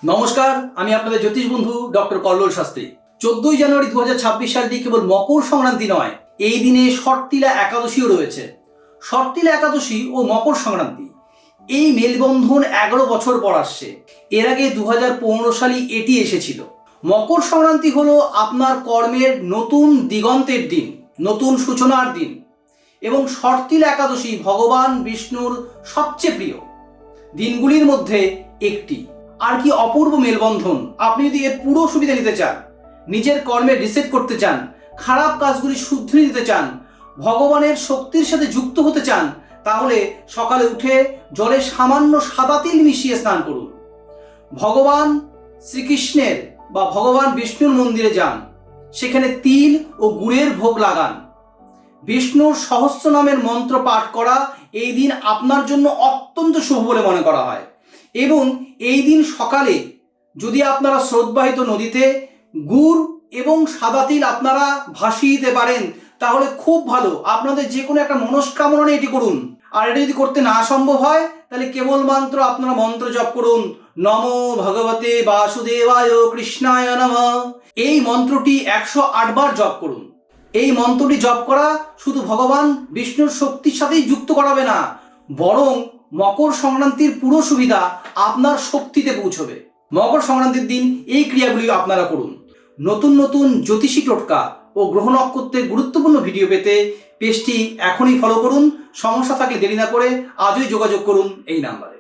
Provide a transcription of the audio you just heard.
নমস্কার, আমি আপনাদের জ্যোতিষ বন্ধু ডক্টর কল্লোল শাস্ত্রী। 14ই জানুয়ারি 2026 সালটি কেবল মকর সংক্রান্তি নয়, এই দিনে ষট্টিলা একাদশীও রয়েছে। ষট্টিলা একাদশী ও মকর সংক্রান্তি এই মেলবন্ধন 11 বছর পর আসছে। এর আগে 2015 সালে এটি এসেছিল। মকর সংক্রান্তি হলো আপনার কর্মের নতুন দিগন্তের দিন, নতুন সূচনার দিন। এবং ষট্টিলা একাদশী ভগবান বিষ্ণুর সবচেয়ে প্রিয় দিনগুলির মধ্যে একটি। আর কি অপূর্ব মেলবন্ধন! আপনি যদি এর পুরো সুবিধা নিতে চান, নিজের কর্মে রিসেট করতে চান, খারাপ কাজগুলি শুধরে দিতে চান, ভগবানের শক্তির সাথে যুক্ত হতে চান, তাহলে সকালে উঠে জলে সামান্য সাদা তিল মিশিয়ে স্নান করুন। ভগবান শ্রীকৃষ্ণের বা ভগবান বিষ্ণুর মন্দিরে যান, সেখানে তিল ও গুড়ের ভোগ লাগান। বিষ্ণুর সহস্র নামের মন্ত্র পাঠ করা এই দিন আপনার জন্য অত্যন্ত শুভ বলে মনে করা হয়। এবং এই দিন সকালে যদি আপনারা স্রোতবাহিত নদীতে গুড় এবং সাদা তিল আপনারা ভাসিয়ে দিতে পারেন, তাহলে খুব ভালো। আপনাদের যে কোনো একটা মনস্কামনা নিয়ে এটি করুন। আর এটা যদি করতে না সম্ভব হয়, তাহলে কেবল মাত্র আপনারা মন্ত্র জপ করুন, নমো ভগবতে বাসুদেবায় কৃষ্ণায় নমঃ। এই মন্ত্রটি 108 বার জপ করুন। এই মন্ত্রটি জপ করা শুধু ভগবান বিষ্ণুর শক্তির সাথেই যুক্ত করাবে না, বরং মকর সংক্রান্তির পুরো সুবিধা আপনার শক্তিতে পৌঁছবে। মকর সংক্রান্তির দিন এই ক্রিয়াগুলি আপনারা করুন। নতুন নতুন জ্যোতিষী টোটকা ও গ্রহ নক্ষত্রের গুরুত্বপূর্ণ ভিডিও পেতে পেজটি এখনই ফলো করুন। সমস্যা থাকলে দেরি না করে আজই যোগাযোগ করুন এই নাম্বারে।